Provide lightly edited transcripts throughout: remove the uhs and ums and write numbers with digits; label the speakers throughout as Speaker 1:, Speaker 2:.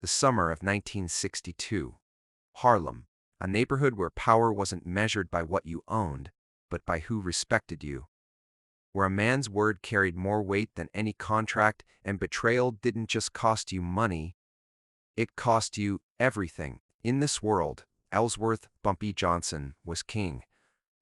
Speaker 1: The summer of 1962. Harlem, a neighborhood where power wasn't measured by what you owned, but by who respected you. Where a man's word carried more weight than any contract, and betrayal didn't just cost you money, it cost you everything. In this world, Ellsworth Bumpy Johnson was king,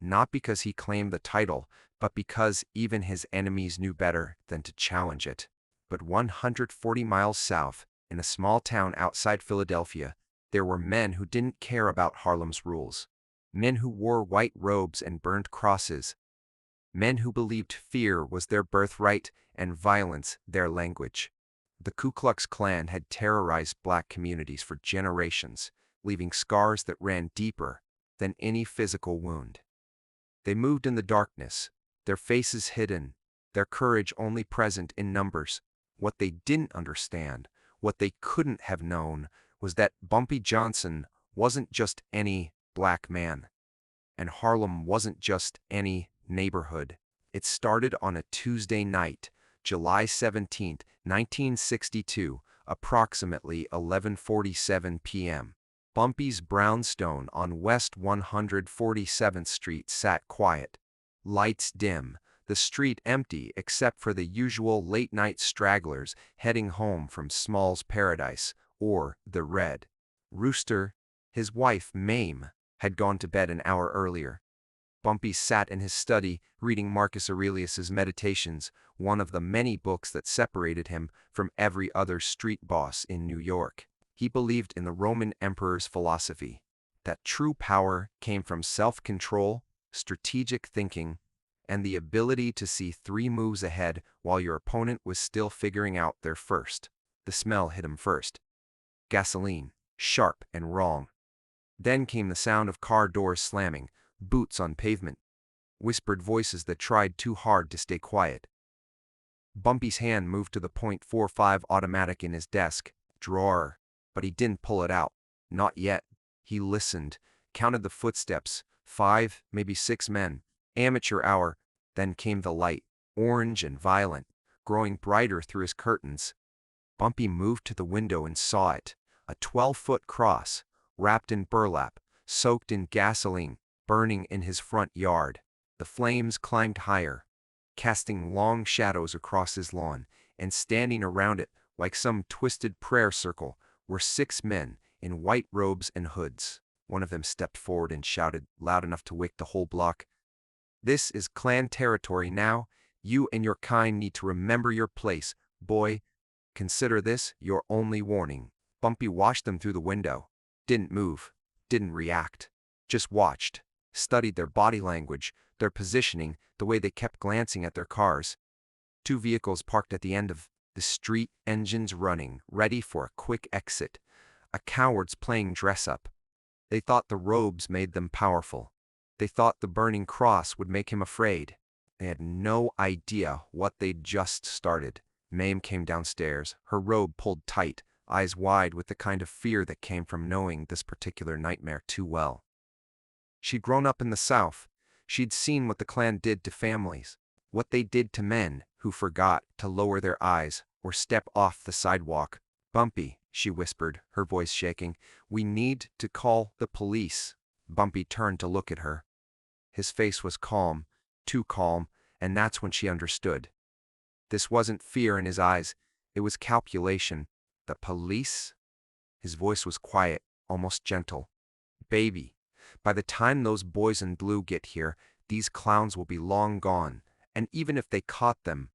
Speaker 1: not because he claimed the title, but because even his enemies knew better than to challenge it. But 140 miles south, in a small town outside Philadelphia, there were men who didn't care about Harlem's rules. Men who wore white robes and burned crosses. Men who believed fear was their birthright and violence their language. The Ku Klux Klan had terrorized black communities for generations, leaving scars that ran deeper than any physical wound. They moved in the darkness, their faces hidden, their courage only present in numbers. What they didn't understand, what they couldn't have known, was that Bumpy Johnson wasn't just any black man. And Harlem wasn't just any neighborhood. It started on a Tuesday night, July 17, 1962, approximately 11:47 p.m. Bumpy's brownstone on West 147th Street sat quiet. Lights dim, the street empty except for the usual late-night stragglers heading home from Small's Paradise, or the Red Rooster. His wife, Mame, had gone to bed an hour earlier. Bumpy sat in his study, reading Marcus Aurelius's Meditations, one of the many books that separated him from every other street boss in New York. He believed in the Roman emperor's philosophy, that true power came from self-control, strategic thinking, and the ability to see 3 moves ahead while your opponent was still figuring out their first. The smell hit him first. Gasoline, sharp and wrong. Then came the sound of car doors slamming, boots on pavement, whispered voices that tried too hard to stay quiet. Bumpy's hand moved to the .45 automatic in his desk drawer, but he didn't pull it out. Not yet. He listened, counted the footsteps, 5, maybe 6 men. Amateur hour. Then came the light, orange and violent, growing brighter through his curtains. Bumpy moved to the window and saw it, a 12-foot cross, wrapped in burlap, soaked in gasoline, burning in his front yard. The flames climbed higher, casting long shadows across his lawn, and standing around it like some twisted prayer circle were 6 men in white robes and hoods. One of them stepped forward and shouted loud enough to wake the whole block. "This is Klan territory now. You and your kind need to remember your place, boy. Consider this your only warning." Bumpy watched them through the window. Didn't move, didn't react. Just watched, studied their body language, their positioning, the way they kept glancing at their cars. 2 vehicles parked at the end of the street, engines running, ready for a quick exit. A coward's playing dress-up. They thought the robes made them powerful. They thought the burning cross would make him afraid. They had no idea what they'd just started. Mame came downstairs, her robe pulled tight, eyes wide with the kind of fear that came from knowing this particular nightmare too well. She'd grown up in the South. She'd seen what the Klan did to families, what they did to men who forgot to lower their eyes or step off the sidewalk. "Bumpy," she whispered, her voice shaking, "we need to call the police." Bumpy turned to look at her. His face was calm, too calm, and that's when she understood. This wasn't fear in his eyes, it was calculation. "The police?" His voice was quiet, almost gentle. "Baby, by the time those boys in blue get here, these clowns will be long gone, and even if they caught them,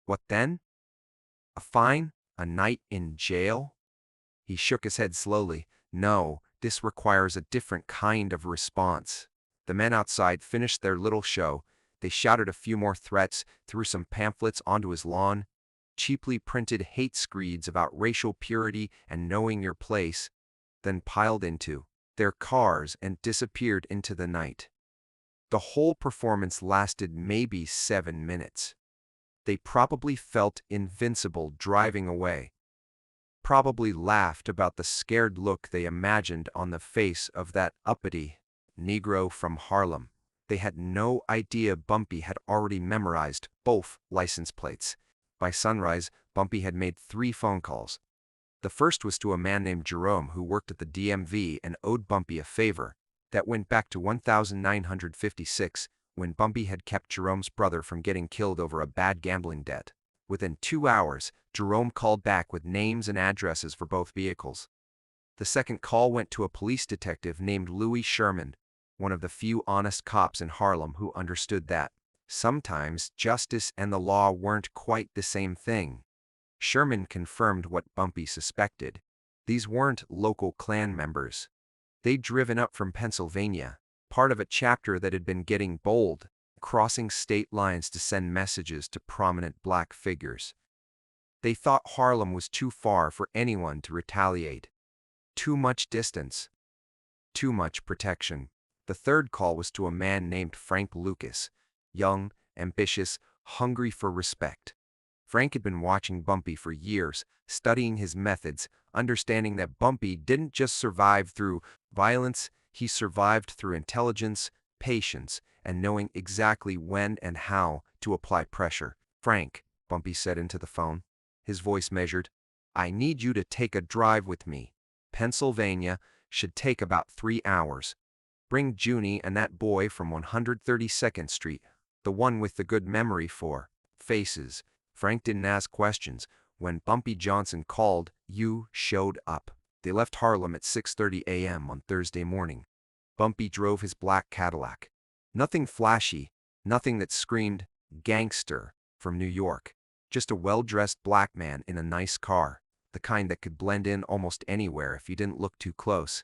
Speaker 1: what then? A fine? A night in jail?" He shook his head slowly. "No, this requires a different kind of response." The men outside finished their little show. They shouted a few more threats, threw some pamphlets onto his lawn, cheaply printed hate screeds about racial purity and knowing your place, then piled into their cars and disappeared into the night. The whole performance lasted maybe 7 minutes. They probably felt invincible driving away, probably laughed about the scared look they imagined on the face of that uppity Negro from Harlem. They had no idea Bumpy had already memorized both license plates. By sunrise, Bumpy had made 3 phone calls. The first was to a man named Jerome who worked at the DMV and owed Bumpy a favor that went back to 1956, when Bumpy had kept Jerome's brother from getting killed over a bad gambling debt. Within 2 hours, Jerome called back with names and addresses for both vehicles. The second call went to a police detective named Louis Sherman, one of the few honest cops in Harlem who understood that sometimes justice and the law weren't quite the same thing. Sherman confirmed what Bumpy suspected. These weren't local Klan members. They'd driven up from Pennsylvania, part of a chapter that had been getting bold, crossing state lines to send messages to prominent black figures. They thought Harlem was too far for anyone to retaliate. Too much distance. Too much protection. The third call was to a man named Frank Lucas, young, ambitious, hungry for respect. Frank had been watching Bumpy for years, studying his methods, understanding that Bumpy didn't just survive through violence, he survived through intelligence, patience, and knowing exactly when and how to apply pressure. "Frank," Bumpy said into the phone, his voice measured, "I need you to take a drive with me. Pennsylvania should take about 3 hours. Bring Junie and that boy from 132nd Street, the one with the good memory for faces." Frank didn't ask questions. When Bumpy Johnson called, you showed up. They left Harlem at 6:30 a.m. on Thursday morning. Bumpy drove his black Cadillac. Nothing flashy, nothing that screamed gangster from New York. Just a well-dressed black man in a nice car, the kind that could blend in almost anywhere if you didn't look too close.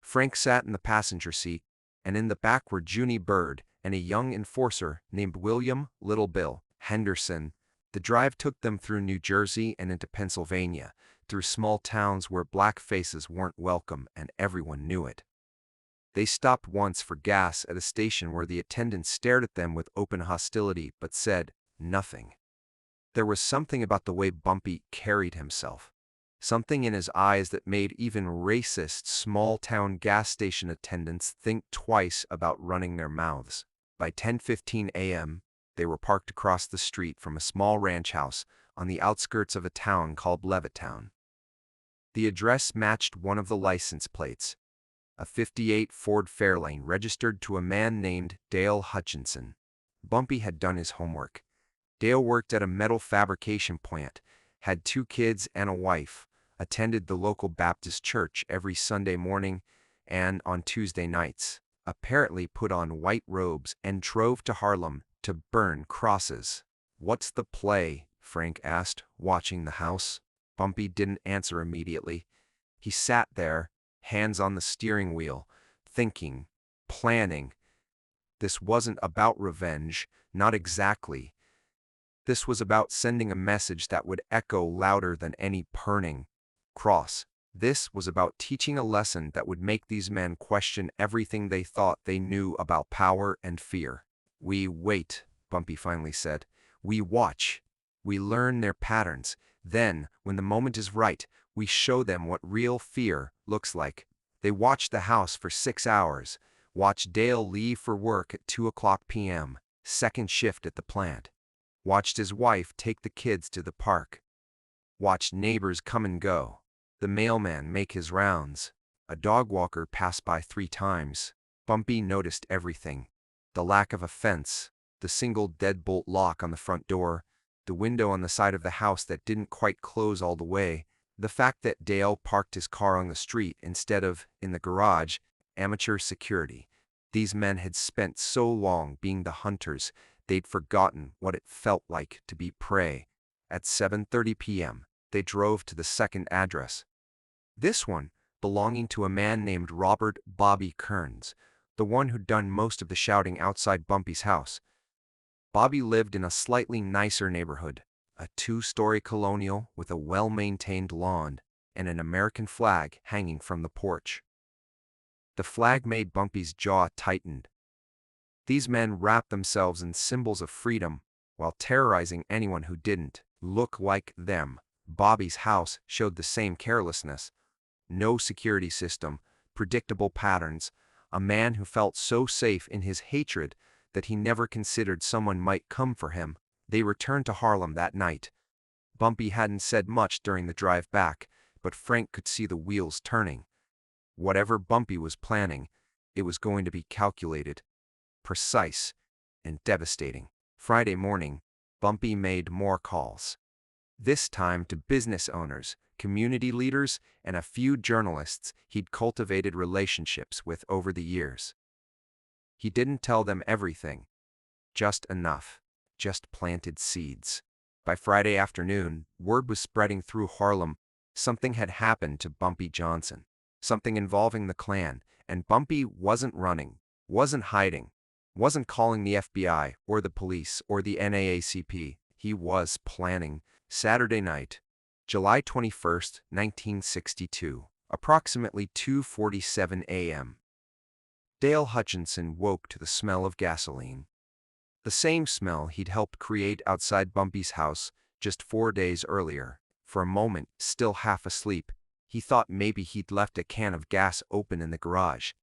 Speaker 1: Frank sat in the passenger seat, and in the back were Junie Bird and a young enforcer named William Little Bill Henderson. The drive took them through New Jersey and into Pennsylvania, through small towns where black faces weren't welcome and everyone knew it. They stopped once for gas at a station where the attendant stared at them with open hostility but said nothing. There was something about the way Bumpy carried himself, something in his eyes that made even racist small-town gas station attendants think twice about running their mouths. By 10:15 a.m., they were parked across the street from a small ranch house on the outskirts of a town called Levittown. The address matched one of the license plates, a '58 Ford Fairlane registered to a man named Dale Hutchinson. Bumpy had done his homework. Dale worked at a metal fabrication plant, had 2 kids and a wife, attended the local Baptist church every Sunday morning and on Tuesday nights, apparently put on white robes and drove to Harlem to burn crosses. "What's the play?" Frank asked, watching the house. Bumpy didn't answer immediately. He sat there, hands on the steering wheel, thinking, planning. This wasn't about revenge, not exactly. This was about sending a message that would echo louder than any burning cross. This was about teaching a lesson that would make these men question everything they thought they knew about power and fear. "We wait," Bumpy finally said. "We watch. We learn their patterns. Then, when the moment is right, we show them what real fear looks like." They watched the house for 6 hours, watched Dale leave for work at 2:00 p.m., second shift at the plant, watched his wife take the kids to the park, watched neighbors come and go, the mailman make his rounds, a dog walker pass by 3 times. Bumpy noticed everything: the lack of a fence, the single deadbolt lock on the front door, the window on the side of the house that didn't quite close all the way, the fact that Dale parked his car on the street instead of in the garage. Amateur security. These men had spent so long being the hunters, they'd forgotten what it felt like to be prey. At 7:30 p.m., they drove to the second address. This one, belonging to a man named Robert Bobby Kearns, the one who'd done most of the shouting outside Bumpy's house. Bobby lived in a slightly nicer neighborhood, a 2-story colonial with a well-maintained lawn and an American flag hanging from the porch. The flag made Bumpy's jaw tighten. These men wrapped themselves in symbols of freedom while terrorizing anyone who didn't look like them. Bobby's house showed the same carelessness. No security system, predictable patterns, a man who felt so safe in his hatred that he never considered someone might come for him. They returned to Harlem that night. Bumpy hadn't said much during the drive back, but Frank could see the wheels turning. Whatever Bumpy was planning, it was going to be calculated, precise, and devastating. Friday morning, Bumpy made more calls. This time to business owners, community leaders, and a few journalists he'd cultivated relationships with over the years. He didn't tell them everything, just enough, just planted seeds. By Friday afternoon, word was spreading through Harlem. Something had happened to Bumpy Johnson, something involving the Klan, and Bumpy wasn't running, wasn't hiding, wasn't calling the FBI or the police or the NAACP. He was planning. Saturday night, July 21st, 1962, approximately 2:47 a.m. Dale Hutchinson woke to the smell of gasoline. The same smell he'd helped create outside Bumpy's house just 4 days earlier. For a moment, still half asleep, he thought maybe he'd left a can of gas open in the garage.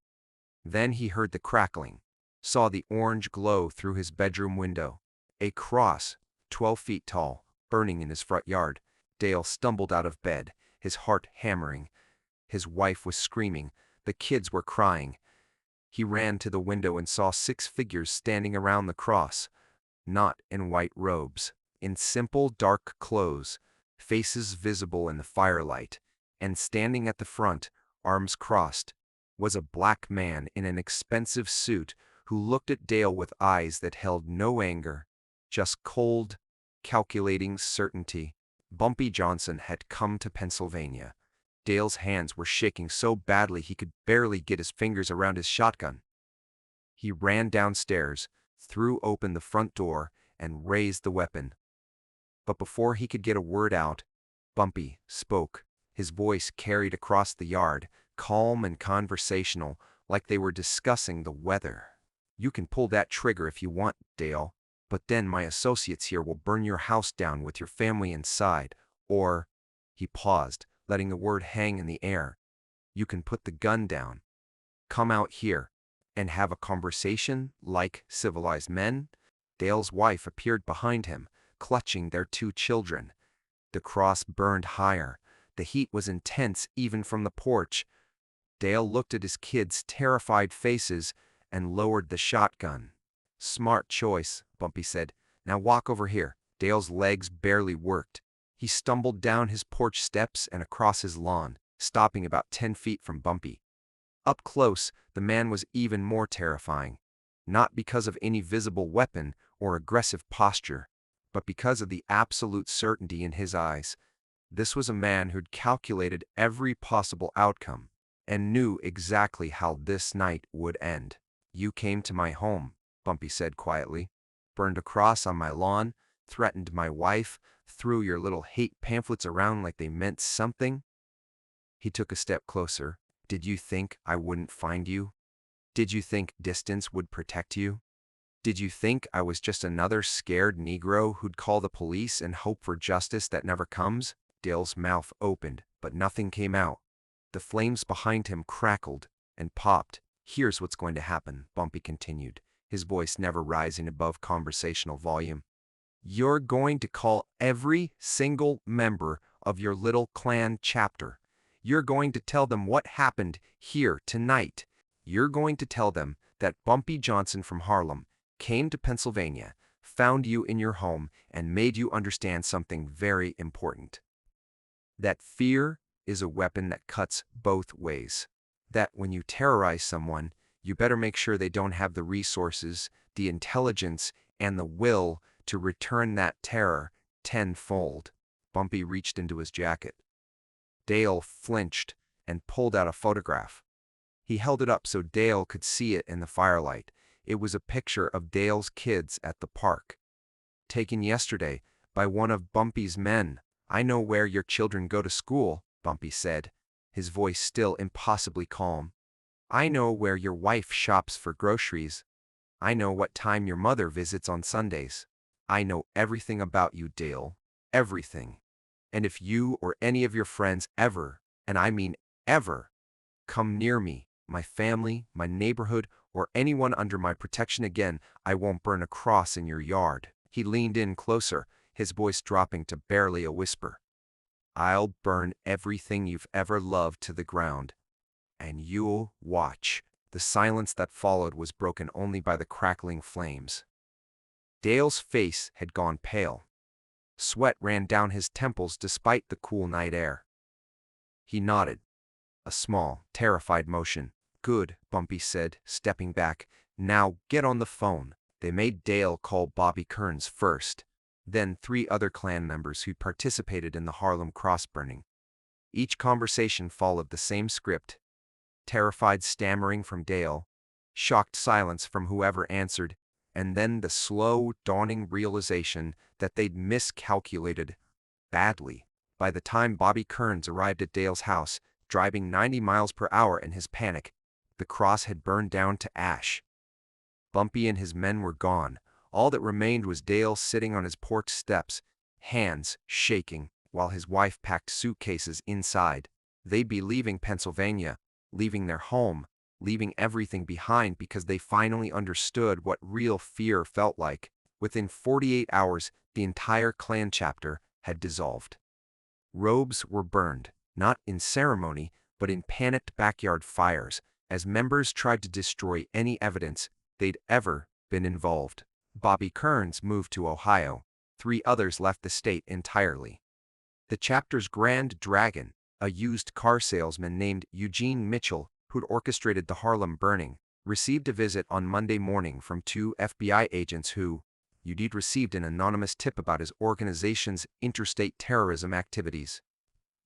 Speaker 1: Then he heard the crackling, saw the orange glow through his bedroom window. A cross, 12 feet tall, burning in his front yard. Dale stumbled out of bed, his heart hammering. His wife was screaming. The kids were crying. He ran to the window and saw 6 figures standing around the cross, not in white robes, in simple dark clothes, faces visible in the firelight, and standing at the front, arms crossed, was a black man in an expensive suit who looked at Dale with eyes that held no anger, just cold, calculating certainty. Bumpy Johnson had come to Pennsylvania. Dale's hands were shaking so badly he could barely get his fingers around his shotgun. He ran downstairs, threw open the front door, and raised the weapon. But before he could get a word out, Bumpy spoke. His voice carried across the yard, calm and conversational, like they were discussing the weather. "You can pull that trigger if you want, Dale, but then my associates here will burn your house down with your family inside, or—" He paused, letting the word hang in the air. "You can put the gun down. Come out here and have a conversation like civilized men." Dale's wife appeared behind him, clutching their 2 children. The cross burned higher. The heat was intense even from the porch. Dale looked at his kids' terrified faces and lowered the shotgun. "Smart choice," Bumpy said. "Now walk over here." Dale's legs barely worked. He stumbled down his porch steps and across his lawn, stopping about 10 feet from Bumpy. Up close, the man was even more terrifying, not because of any visible weapon or aggressive posture, but because of the absolute certainty in his eyes. This was a man who'd calculated every possible outcome and knew exactly how this night would end. "You came to my home," Bumpy said quietly, "burned a cross on my lawn, threatened my wife, threw your little hate pamphlets around like they meant something." He took a step closer. "Did you think I wouldn't find you? Did you think distance would protect you? Did you think I was just another scared Negro who'd call the police and hope for justice that never comes?" Dale's mouth opened, but nothing came out. The flames behind him crackled and popped. "Here's what's going to happen," Bumpy continued, his voice never rising above conversational volume. "You're going to call every single member of your little Klan chapter. You're going to tell them what happened here tonight. You're going to tell them that Bumpy Johnson from Harlem came to Pennsylvania, found you in your home, and made you understand something very important. That fear is a weapon that cuts both ways. That when you terrorize someone, you better make sure they don't have the resources, the intelligence, and the will to return that terror tenfold." Bumpy reached into his jacket. Dale flinched and pulled out a photograph. He held it up so Dale could see it in the firelight. It was a picture of Dale's kids at the park. "Taken yesterday by one of Bumpy's men. I know where your children go to school," Bumpy said, his voice still impossibly calm. "I know where your wife shops for groceries. I know what time your mother visits on Sundays. I know everything about you, Dale. Everything. And if you or any of your friends ever, and I mean ever, come near me, my family, my neighborhood, or anyone under my protection again, I won't burn a cross in your yard." He leaned in closer, his voice dropping to barely a whisper. I'll burn everything you've ever loved to the ground. And you'll watch. The silence that followed was broken only by the crackling flames. Dale's face had gone pale. Sweat ran down his temples despite the cool night air. He nodded. A small, terrified motion. "Good," Bumpy said, stepping back. "Now get on the phone." They made Dale call Bobby Kearns first, then 3 other Klan members who participated in the Harlem cross burning. Each conversation followed the same script: terrified stammering from Dale, shocked silence from whoever answered, and then the slow, dawning realization that they'd miscalculated badly. By the time Bobby Kearns arrived at Dale's house, driving 90 miles per hour in his panic, the cross had burned down to ash. Bumpy and his men were gone. All that remained was Dale sitting on his porch steps, hands shaking, while his wife packed suitcases inside. They'd be leaving Pennsylvania, leaving their home, leaving everything behind because they finally understood what real fear felt like. Within 48 hours, the entire Klan chapter had dissolved. Robes were burned, not in ceremony, but in panicked backyard fires, as members tried to destroy any evidence they'd ever been involved. Bobby Kearns moved to Ohio. 3 others left the state entirely. The chapter's grand dragon, a used car salesman named Eugene Mitchell, who'd orchestrated the Harlem burning, received a visit on Monday morning from 2 FBI agents who, you'd received an anonymous tip about his organization's interstate terrorism activities.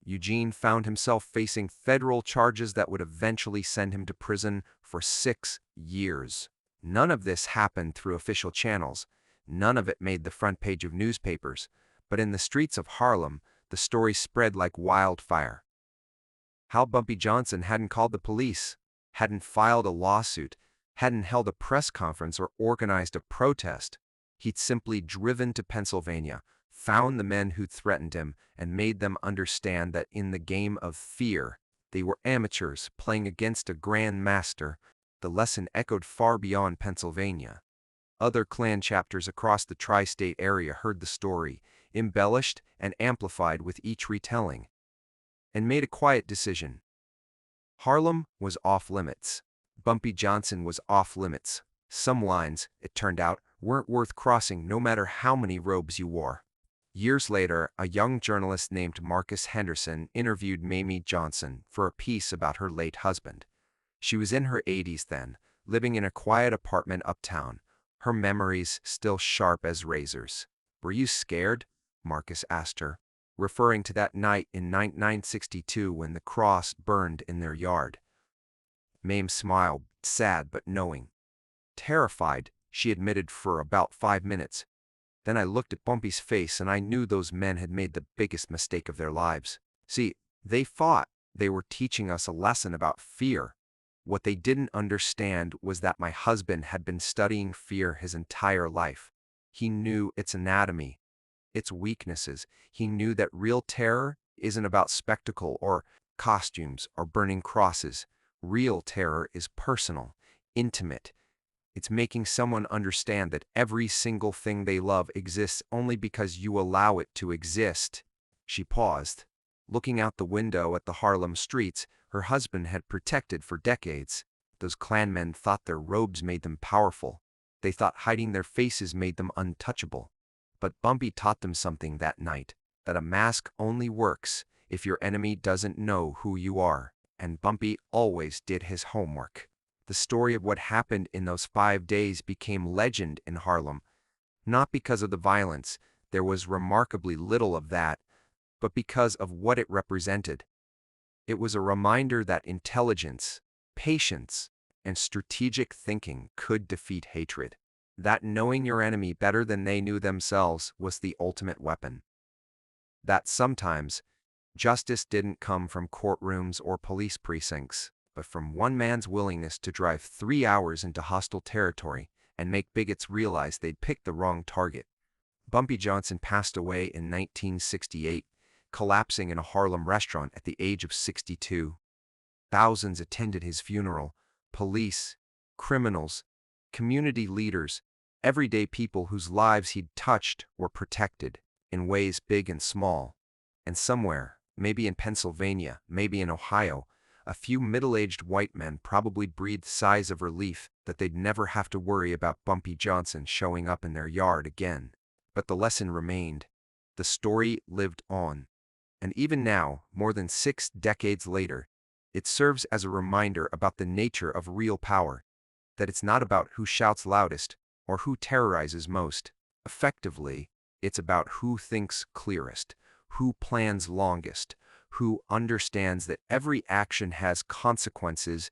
Speaker 1: Eugene found himself facing federal charges that would eventually send him to prison for 6 years. None of this happened through official channels. None of it made the front page of newspapers. But in the streets of Harlem, the story spread like wildfire. How Bumpy Johnson hadn't called the police, hadn't filed a lawsuit, hadn't held a press conference or organized a protest. He'd simply driven to Pennsylvania, found the men who'd threatened him, and made them understand that in the game of fear, they were amateurs playing against a grand master. The lesson echoed far beyond Pennsylvania. Other Klan chapters across the tri-state area heard the story, embellished and amplified with each retelling, and made a quiet decision. Harlem was off-limits. Bumpy Johnson was off-limits. Some lines, it turned out, weren't worth crossing no matter how many robes you wore. Years later, a young journalist named Marcus Henderson interviewed Mamie Johnson for a piece about her late husband. She was in her 80s then, living in a quiet apartment uptown, her memories still sharp as razors. "Were you scared?" Marcus asked her, referring to that night in 1962 when the cross burned in their yard. Mame smiled, sad but knowing. "Terrified," she admitted, for about 5 minutes. Then I looked at Bumpy's face and I knew those men had made the biggest mistake of their lives. See, they thought they were teaching us a lesson about fear. What they didn't understand was that my husband had been studying fear his entire life. He knew its anatomy, its weaknesses. He knew that real terror isn't about spectacle or costumes or burning crosses. Real terror is personal, intimate. It's making someone understand that every single thing they love exists only because you allow it to exist. She paused. Looking out the window at the Harlem streets her husband had protected for decades. Those Klanmen thought their robes made them powerful. They thought hiding their faces made them untouchable. But Bumpy taught them something that night, that a mask only works if your enemy doesn't know who you are. And Bumpy always did his homework. The story of what happened in those 5 days became legend in Harlem, not because of the violence, there was remarkably little of that, but because of what it represented. It was a reminder that intelligence, patience, and strategic thinking could defeat hatred. That knowing your enemy better than they knew themselves was the ultimate weapon. That sometimes, justice didn't come from courtrooms or police precincts, but from one man's willingness to drive 3 hours into hostile territory and make bigots realize they'd picked the wrong target. Bumpy Johnson passed away in 1968, collapsing in a Harlem restaurant at the age of 62. Thousands attended his funeral: police, criminals, community leaders, everyday people whose lives he'd touched or protected, in ways big and small. And somewhere, maybe in Pennsylvania, maybe in Ohio, a few middle-aged white men probably breathed sighs of relief that they'd never have to worry about Bumpy Johnson showing up in their yard again. But the lesson remained. The story lived on. And even now, more than 6 decades later, it serves as a reminder about the nature of real power, that it's not about who shouts loudest or who terrorizes most. Effectively, it's about who thinks clearest, who plans longest, who understands that every action has consequences,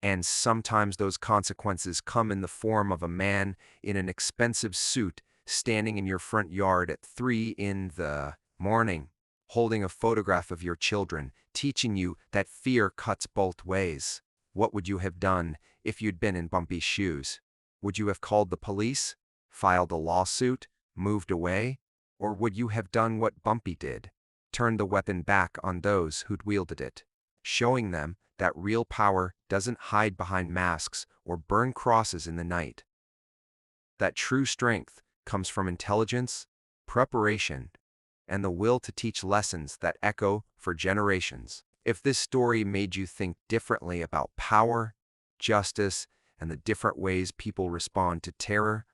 Speaker 1: and sometimes those consequences come in the form of a man in an expensive suit standing in your front yard at 3 in the morning, holding a photograph of your children, teaching you that fear cuts both ways. What would you have done if you'd been in Bumpy's shoes? Would you have called the police, filed a lawsuit, moved away? Or would you have done what Bumpy did? Turned the weapon back on those who'd wielded it, showing them that real power doesn't hide behind masks or burn crosses in the night. That true strength comes from intelligence, preparation, and the will to teach lessons that echo for generations. If this story made you think differently about power, justice, and the different ways people respond to terror,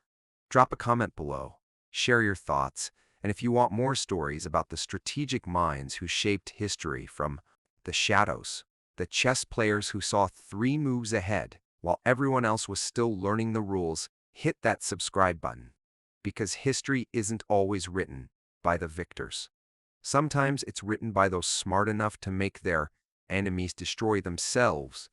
Speaker 1: drop a comment below, share your thoughts, and if you want more stories about the strategic minds who shaped history, from the shadows, the chess players who saw 3 moves ahead while everyone else was still learning the rules, hit that subscribe button. Because history isn't always written by the victors. Sometimes it's written by those smart enough to make their enemies destroy themselves